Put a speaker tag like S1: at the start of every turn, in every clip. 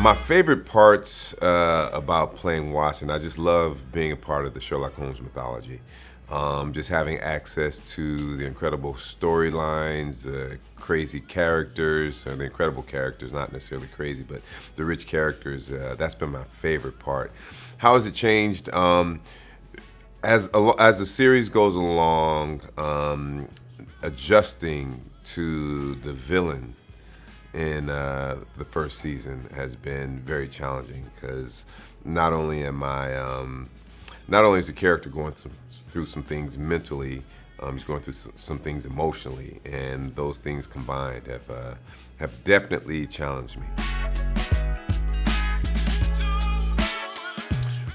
S1: My favorite parts about playing Watson, I just love being a part of the Sherlock Holmes mythology. Just having access to the incredible storylines, the crazy characters, or the incredible characters, not necessarily crazy, but the rich characters, that's been my favorite part. How has it changed? As the series goes along, adjusting to the villain in the first season has been very challenging because not only not only is the character going through some things mentally, he's going through some things emotionally, and those things combined have definitely challenged me.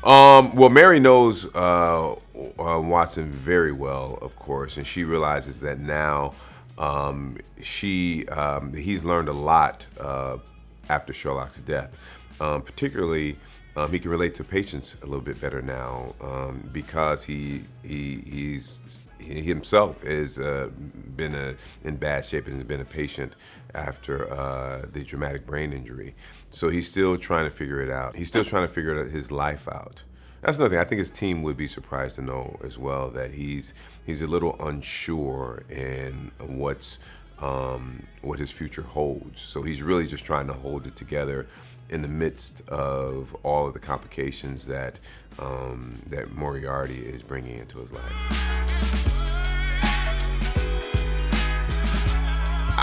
S1: Well, Mary knows Watson very well, of course, and she realizes that now he's learned a lot after Sherlock's death. Particularly, he can relate to patients a little bit better now because he himself has been in bad shape and has been a patient after the traumatic brain injury. So he's still trying to figure it out. He's still trying to figure his life out. That's another thing. I think his team would be surprised to know as well that he's a little unsure in what his future holds. So he's really just trying to hold it together in the midst of all of the complications that Moriarty is bringing into his life.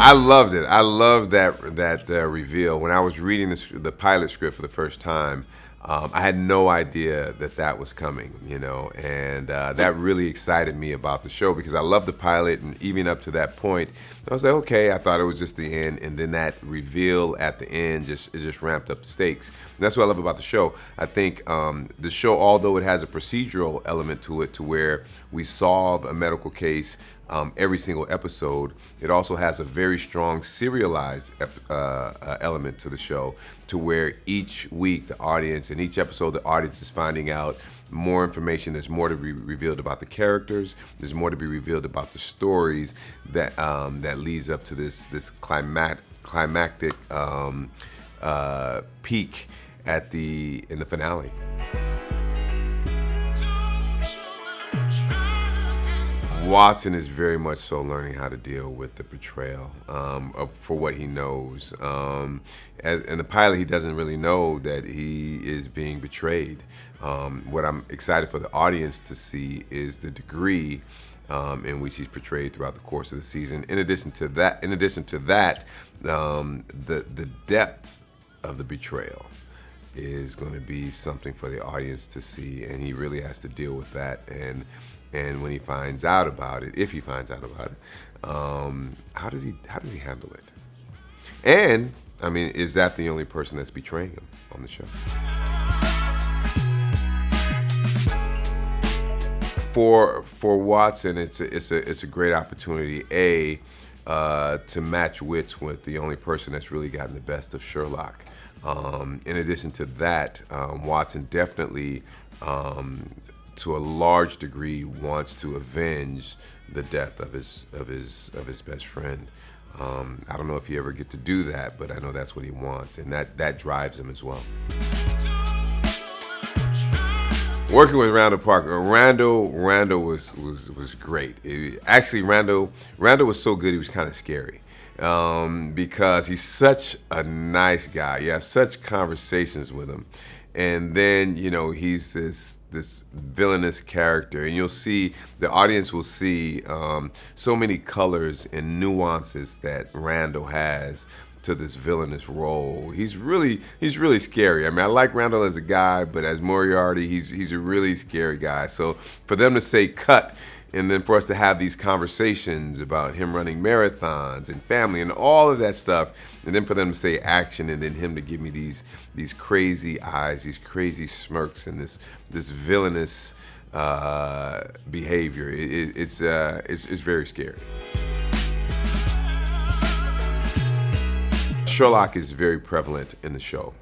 S1: I loved it. I loved that reveal. When I was reading the pilot script for the first time, I had no idea that was coming, and that really excited me about the show because I loved the pilot, and even up to that point, I was like, okay, I thought it was just the end, and then that reveal at the end just ramped up the stakes. And that's what I love about the show. I think the show, although it has a procedural element to it, to where we solve a medical case every single episode, it also has a very strong serialized element to the show, to where each week the audience, in each episode, the audience is finding out more information. There's more to be revealed about the characters. There's more to be revealed about the stories that leads up to this climactic peak in the finale. Watson is very much so learning how to deal with the betrayal for what he knows. In the pilot, he doesn't really know that he is being betrayed. What I'm excited for the audience to see is the degree in which he's portrayed throughout the course of the season. In addition to that, the depth of the betrayal is going to be something for the audience to see, and he really has to deal with that. And when he finds out about it, if he finds out about it, how does he handle it? And I mean, is that the only person that's betraying him on the show? For Watson, it's a great opportunity to match wits with the only person that's really gotten the best of Sherlock. In addition to that, Watson definitely, to a large degree, wants to avenge the death of his best friend. I don't know if he ever get to do that, but I know that's what he wants, and that drives him as well. Working with Randall Park, Randall was great. Actually, Randall was so good he was kind of scary. Because he's such a nice guy. You have such conversations with him. And then, he's this villainous character, and the audience will see so many colors and nuances that Randall has to this villainous role. He's really scary. I mean, I like Randall as a guy, but as Moriarty, he's a really scary guy. So for them to say cut, and then for us to have these conversations about him running marathons and family and all of that stuff, and then for them to say action, and then him to give me these crazy eyes, these crazy smirks, and this villainous behavior, it's very scary. Sherlock is very prevalent in the show,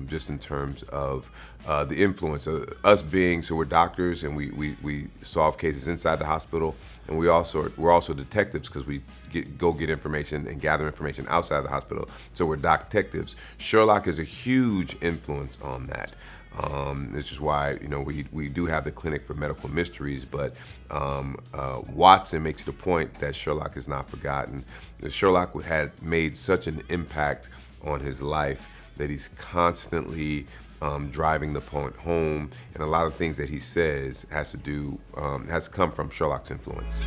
S1: just in terms of the influence of us being, so we're doctors and we solve cases inside the hospital, and we're also detectives because we go get information and gather information outside the hospital. So we're detectives. Sherlock is a huge influence on that. This is why we do have the clinic for medical mysteries, but Watson makes the point that Sherlock is not forgotten. That Sherlock had made such an impact on his life that he's constantly driving the point home, and a lot of things that he says has come from Sherlock's influence.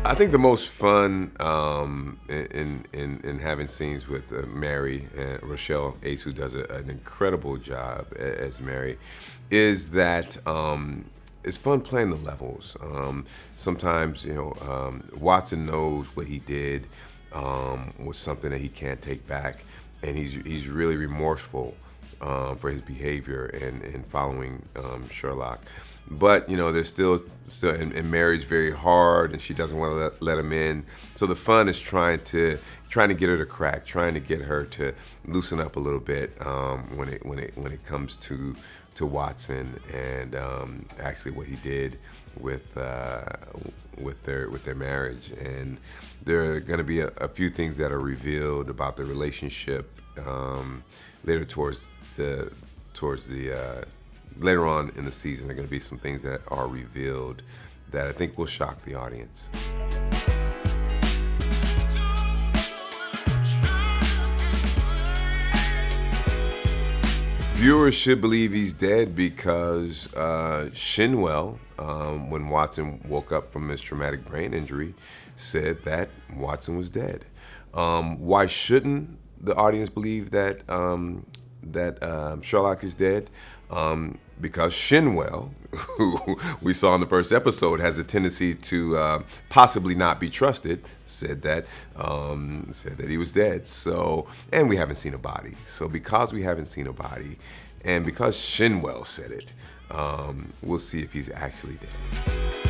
S1: I think the most fun in having scenes with Mary and Rochelle Ace, who does an incredible job as Mary, is that it's fun playing the levels. Sometimes Watson knows what he did was something that he can't take back, and he's really remorseful for his behavior and following Sherlock. But there's still and Mary's very hard, and she doesn't want to let him in. So the fun is trying to get her to crack, trying to get her to loosen up a little bit when it comes to Watson and actually what he did with their marriage. And there are going to be a few things that are revealed about the relationship later later on in the season. There are going to be some things that are revealed that I think will shock the audience. Viewers should believe he's dead because Shinwell, when Watson woke up from his traumatic brain injury, said that Watson was dead. Why shouldn't the audience believe that Sherlock is dead? Because Shinwell, who we saw in the first episode, has a tendency to possibly not be trusted, said that he was dead. So, and we haven't seen a body. So because we haven't seen a body, and because Shinwell said it, we'll see if he's actually dead.